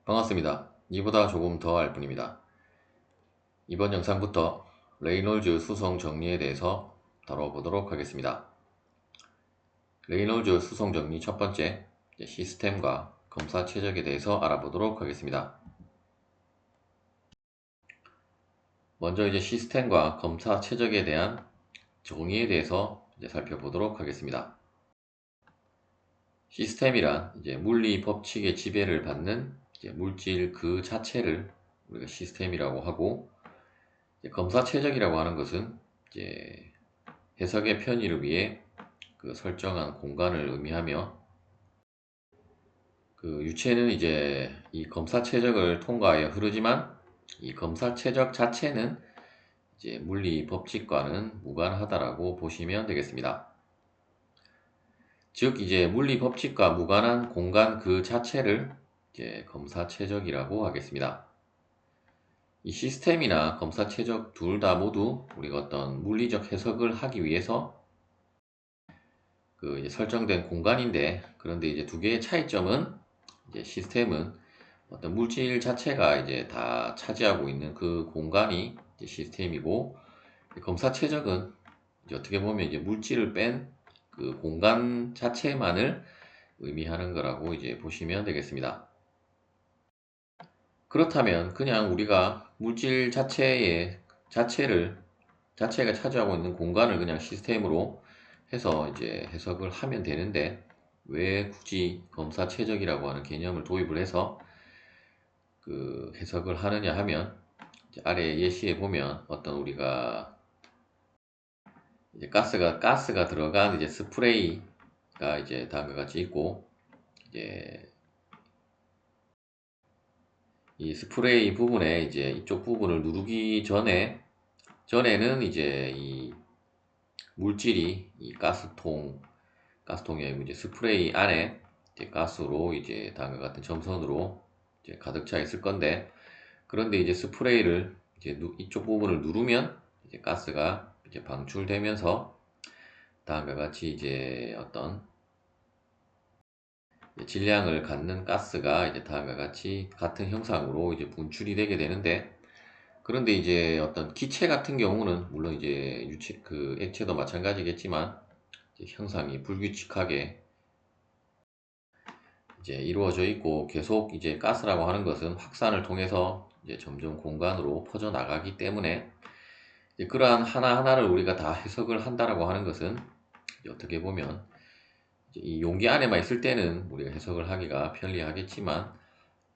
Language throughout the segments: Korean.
반갑습니다. 이보다 조금 더 알 뿐입니다. 이번 영상부터 레이놀즈 수송 정리에 대해서 다뤄보도록 하겠습니다. 레이놀즈 수송 정리 첫 번째, 시스템과 검사 최적에 대해서 알아보도록 하겠습니다. 먼저 시스템과 검사 최적에 대한 정의에 대해서 살펴보도록 하겠습니다. 시스템이란 물리 법칙의 지배를 받는 물질 그 자체를 우리가 시스템이라고 하고, 검사 최적이라고 하는 것은 해석의 편의를 위해 그 설정한 공간을 의미하며, 그 유체는 이 검사 최적을 통과하여 흐르지만 이 검사 최적 자체는 물리 법칙과는 무관하다라고 보시면 되겠습니다. 즉 물리 법칙과 무관한 공간 그 자체를 검사 최적이라고 하겠습니다. 이 시스템이나 검사 최적 둘 다 모두 우리가 어떤 물리적 해석을 하기 위해서 설정된 공간인데, 그런데 두 개의 차이점은, 시스템은 어떤 물질 자체가 다 차지하고 있는 그 공간이 시스템이고, 검사 최적은 어떻게 보면 물질을 뺀 그 공간 자체만을 의미하는 거라고 보시면 되겠습니다. 그렇다면 그냥 우리가 물질 자체가 차지하고 있는 공간을 그냥 시스템으로 해서 해석을 하면 되는데, 왜 굳이 검사 최적이라고 하는 개념을 도입을 해서 그 해석을 하느냐 하면, 아래 예시에 보면 어떤 우리가 가스가 들어간 스프레이가 다음과 같이 있고, 이 스프레이 부분에 이쪽 부분을 누르기 전에는 이 물질이 이 가스통이 아니고 스프레이 안에 가스로 다음과 같은 점선으로 가득 차 있을 건데, 그런데 스프레이를 이쪽 부분을 누르면 가스가 방출되면서 다음과 같이 어떤 질량을 갖는 가스가 다음과 같이 같은 형상으로 분출이 되게 되는데, 그런데 어떤 기체 같은 경우는 물론 액체도 마찬가지겠지만 형상이 불규칙하게 이루어져 있고, 계속 가스라고 하는 것은 확산을 통해서 점점 공간으로 퍼져 나가기 때문에, 그러한 하나하나를 우리가 다 해석을 한다라고 하는 것은 어떻게 보면 이 용기 안에만 있을 때는 우리가 해석을 하기가 편리하겠지만,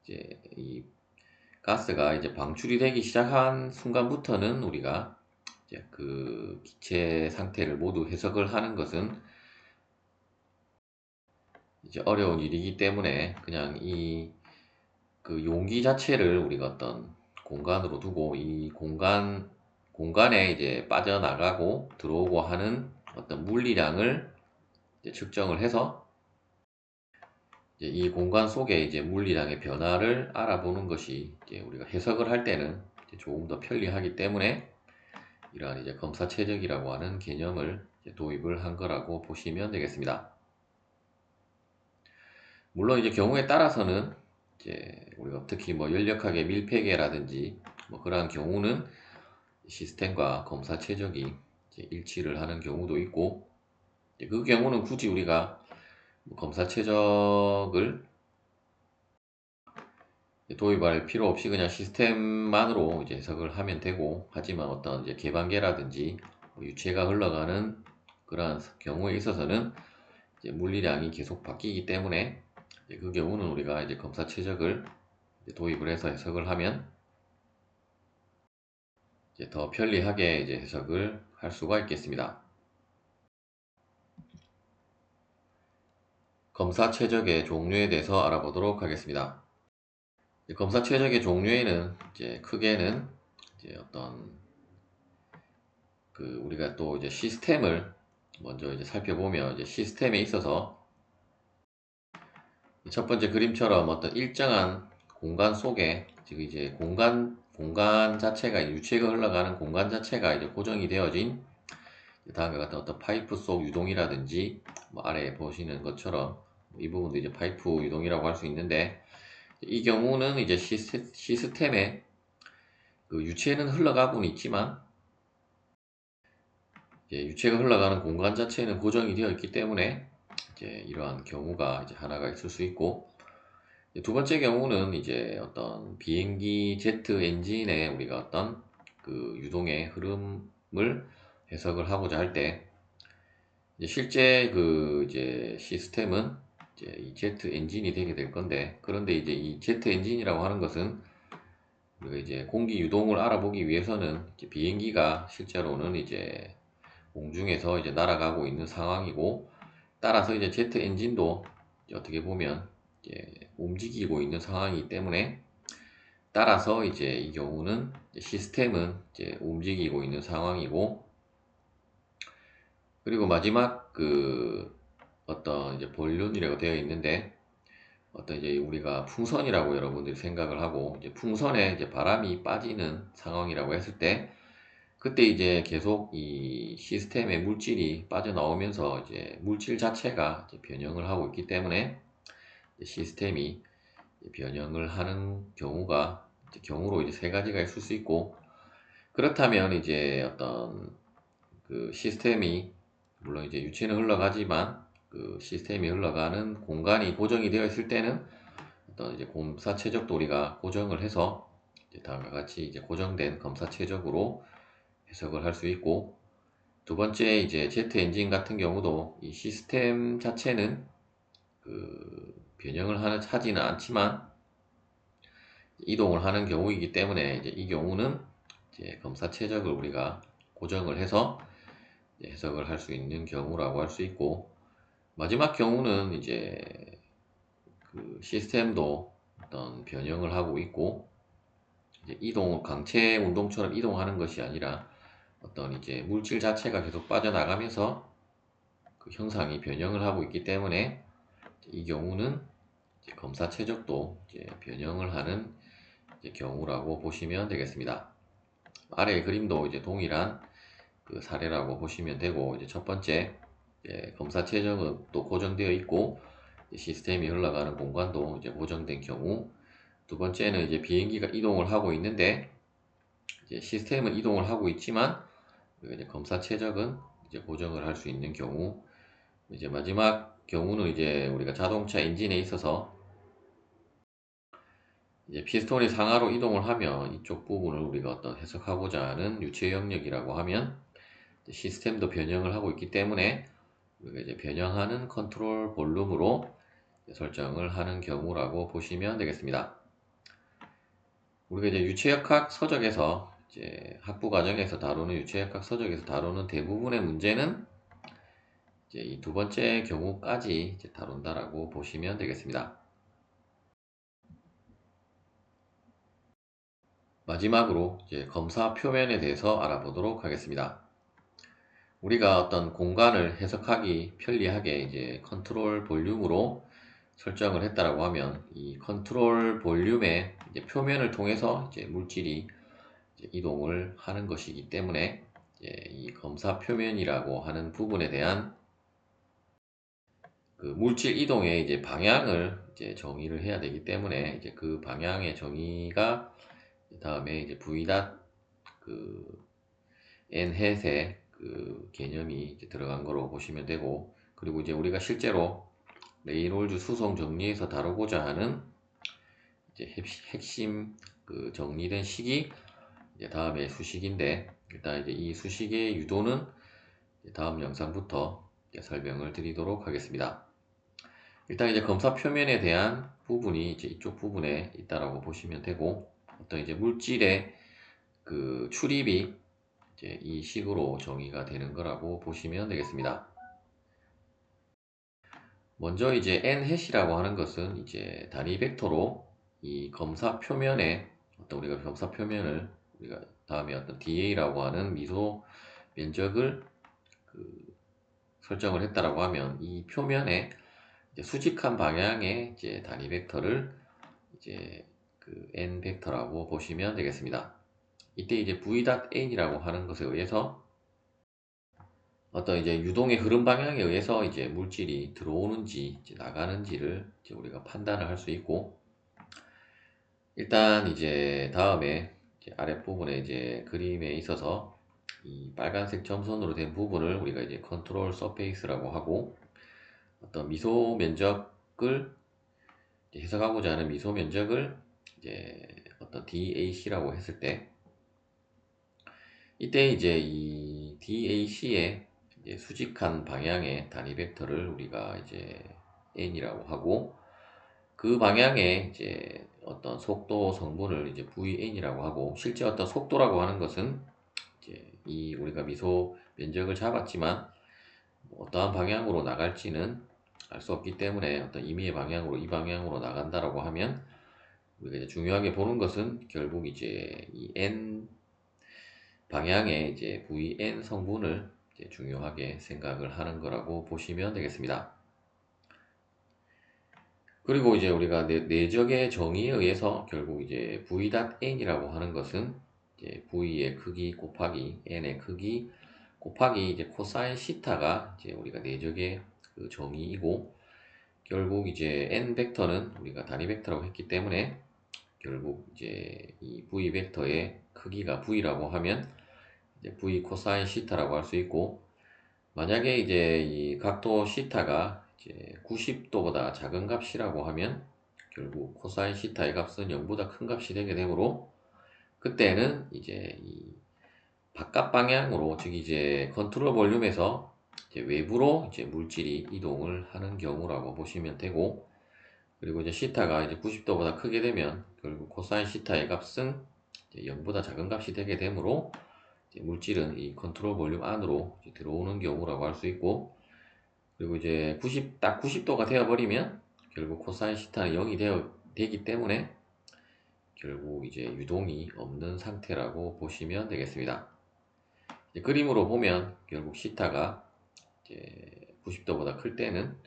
이 가스가 방출이 되기 시작한 순간부터는 우리가 그 기체 상태를 모두 해석을 하는 것은 어려운 일이기 때문에, 그냥 그 용기 자체를 우리가 어떤 공간으로 두고, 이 공간에 빠져나가고 들어오고 하는 어떤 물리량을 측정을 해서 이 공간 속에 물리량의 변화를 알아보는 것이 우리가 해석을 할 때는 조금 더 편리하기 때문에, 이러한 검사 최적이라고 하는 개념을 도입을 한 거라고 보시면 되겠습니다. 물론 경우에 따라서는 우리가 특히 열역학의 밀폐계라든지 그러한 경우는 시스템과 검사 최적이 일치를 하는 경우도 있고, 그 경우는 굳이 우리가 검사 최적을 도입할 필요 없이 그냥 시스템만으로 해석을 하면 되고, 하지만 어떤 개방계라든지 유체가 흘러가는 그러한 경우에 있어서는 물리량이 계속 바뀌기 때문에, 그 경우는 우리가 검사 최적을 도입을 해서 해석을 하면 더 편리하게 해석을 할 수가 있겠습니다. 검사 최적의 종류에 대해서 알아보도록 하겠습니다. 검사 최적의 종류에는 크게는 어떤 우리가 또 시스템을 먼저 살펴보면, 시스템에 있어서 첫 번째 그림처럼 어떤 일정한 공간 속에, 즉 공간 자체가 유체가 흘러가는 공간 자체가 고정이 되어진 다음과 같은 어떤 파이프 속 유동이라든지, 아래에 보시는 것처럼 이 부분도 파이프 유동이라고 할 수 있는데, 이 경우는 이제 시스템에 그 유체는 흘러가고는 있지만 이제 유체가 흘러가는 공간 자체는 고정이 되어 있기 때문에 이제 이러한 경우가 이제 하나가 있을 수 있고, 두 번째 경우는 이제 어떤 비행기 제트 엔진의 우리가 어떤 그 유동의 흐름을 해석을 하고자 할 때, 이제 실제 그 이제 시스템은 이제 이 제트 엔진이 되게 될 건데, 그런데 이제 이 제트 엔진이라고 하는 것은 우리가 이제 공기 유동을 알아보기 위해서는 이제 비행기가 실제로는 이제 공중에서 이제 날아가고 있는 상황이고, 따라서 이제 제트 엔진도 이제 어떻게 보면 이제 움직이고 있는 상황이기 때문에, 따라서 이제 이 경우는 이제 시스템은 이제 움직이고 있는 상황이고, 그리고 마지막 그 어떤 이제 본륜이라고 되어 있는데, 어떤 이제 우리가 풍선이라고 여러분들이 생각을 하고, 이제 풍선에 이제 바람이 빠지는 상황이라고 했을 때, 그때 이제 계속 이 시스템의 물질이 빠져나오면서 이제 물질 자체가 이제 변형을 하고 있기 때문에 이제 시스템이 이제 변형을 하는 경우가 이제 경우로 이제 세 가지가 있을 수 있고, 그렇다면 이제 어떤 그 시스템이 물론 이제 유체는 흘러가지만 그 시스템이 흘러가는 공간이 고정이 되어 있을 때는 어떤 이제 검사 최적도 우리가 고정을 해서 이제 다음과 같이 이제 고정된 검사 최적으로 해석을 할 수 있고, 두 번째 이제 제트 엔진 같은 경우도 이 시스템 자체는 그 변형을 하지는 않지만 이동을 하는 경우이기 때문에 이제 이 경우는 이제 검사 최적을 우리가 고정을 해서 이제 해석을 할 수 있는 경우라고 할 수 있고, 마지막 경우는 이제 그 시스템도 어떤 변형을 하고 있고, 이제 강체 운동처럼 이동하는 것이 아니라 어떤 이제 물질 자체가 계속 빠져나가면서 그 형상이 변형을 하고 있기 때문에 이 경우는 이제 검사 최적도 이제 변형을 하는 이제 경우라고 보시면 되겠습니다. 아래 그림도 이제 동일한 그 사례라고 보시면 되고, 이제 첫 번째 검사 최적은 또 고정되어 있고 시스템이 흘러가는 공간도 이제 고정된 경우, 두 번째는 이제 비행기가 이동을 하고 있는데 이제 시스템은 이동을 하고 있지만 이제 검사 최적은 이제 고정을 할 수 있는 경우, 이제 마지막 경우는 이제 우리가 자동차 엔진에 있어서 이제 피스톤이 상하로 이동을 하면 이쪽 부분을 우리가 어떤 해석하고자 하는 유체 영역이라고 하면 시스템도 변형을 하고 있기 때문에 우리가 이제 변형하는 컨트롤 볼륨으로 설정을 하는 경우라고 보시면 되겠습니다. 우리가 이제 유체역학 서적에서 이제 학부 과정에서 다루는 유체역학 서적에서 다루는 대부분의 문제는 이제 이 두 번째 경우까지 이제 다룬다라고 보시면 되겠습니다. 마지막으로 이제 검사 표면에 대해서 알아보도록 하겠습니다. 우리가 어떤 공간을 해석하기 편리하게 이제 컨트롤 볼륨으로 설정을 했다라고 하면, 이 컨트롤 볼륨의 이제 표면을 통해서 이제 물질이 이제 이동을 하는 것이기 때문에 이 검사 표면이라고 하는 부분에 대한 그 물질 이동의 이제 방향을 이제 정의를 해야 되기 때문에, 이제 그 방향의 정의가 다음에 이제 v 그 n햇의 그 개념이 이제 들어간 거로 보시면 되고, 그리고 이제 우리가 실제로 레이놀즈 수송 정리에서 다루고자 하는 이제 핵심 그 정리된 식이 이제 다음에 수식인데, 일단 이제 이 수식의 유도는 다음 영상부터 설명을 드리도록 하겠습니다. 일단 이제 검사 표면에 대한 부분이 이제 이쪽 부분에 있다라고 보시면 되고, 어떤 이제 물질의 그 출입이 이제 이 식으로 정의가 되는 거라고 보시면 되겠습니다. 먼저 이제 n햇이라고 하는 것은 이제 단위 벡터로 이 검사 표면에 어떤 우리가 검사 표면을 우리가 다음에 어떤 DA라고 하는 미소 면적을 그 설정을 했다라고 하면, 이 표면에 이제 수직한 방향의 이제 단위 벡터를 이제 그 n 벡터라고 보시면 되겠습니다. 이때 이제 v.n이라고 하는 것에 의해서 어떤 이제 유동의 흐름 방향에 의해서 이제 물질이 들어오는지 이제 나가는지를 이제 우리가 판단을 할 수 있고, 일단 이제 다음에 이제 아랫부분에 이제 그림에 있어서 이 빨간색 점선으로 된 부분을 우리가 이제 컨트롤 서페이스라고 하고, 어떤 미소 면적을 해석하고자 하는 미소 면적을 이제 어떤 DAC라고 했을 때, 이때 이제 이 DAC의 수직한 방향의 단위 벡터를 우리가 이제 n이라고 하고, 그 방향의 이제 어떤 속도 성분을 이제 VN이라고 하고, 실제 어떤 속도라고 하는 것은 이제 이 우리가 미소 면적을 잡았지만 뭐 어떠한 방향으로 나갈지는 알 수 없기 때문에, 어떤 임의의 방향으로 이 방향으로 나간다라고 하면 우리가 이제 중요하게 보는 것은 결국 이제 이 n 방향의 이제 VN 성분을 이제 중요하게 생각을 하는 거라고 보시면 되겠습니다. 그리고 이제 우리가 내적의 정의에 의해서 결국 이제 v.n이라고 하는 것은 이제 v의 크기 곱하기 n의 크기 곱하기 이제 코사인 시타가 이제 우리가 내적의 그 정의이고, 결국 이제 n 벡터는 우리가 단위 벡터라고 했기 때문에 결국 이제 이 v 벡터의 크기가 v라고 하면 이제 v 코사인 시타라고 할 수 있고, 만약에 이제 이 각도 시타가 이제 90도보다 작은 값이라고 하면 결국 코사인 시타의 값은 0보다 큰 값이 되게 되므로, 그때는 이제 이 바깥 방향으로, 즉 이제 컨트롤 볼륨에서 이제 외부로 이제 물질이 이동을 하는 경우라고 보시면 되고, 그리고 이제 시타가 이제 90도보다 크게 되면 결국 코사인 시타의 값은 이제 0보다 작은 값이 되게 되므로 이제 물질은 이 컨트롤 볼륨 안으로 이제 들어오는 경우라고 할 수 있고, 그리고 이제 딱 90도가 되어버리면 결국 코사인 시타는 0이 되기 때문에 결국 이제 유동이 없는 상태라고 보시면 되겠습니다. 이제 그림으로 보면 결국 시타가 이제 90도보다 클 때는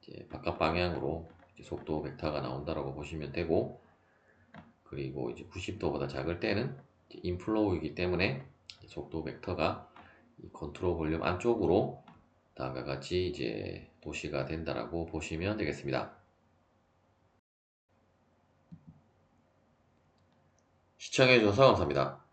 이제 바깥 방향으로 이제 속도 벡터가 나온다라고 보시면 되고, 그리고 이제 90도보다 작을 때는 인플로우이기 때문에 속도 벡터가 이 컨트롤 볼륨 안쪽으로 다음과 같이 이제 도시가 된다라고 보시면 되겠습니다. 시청해주셔서 감사합니다.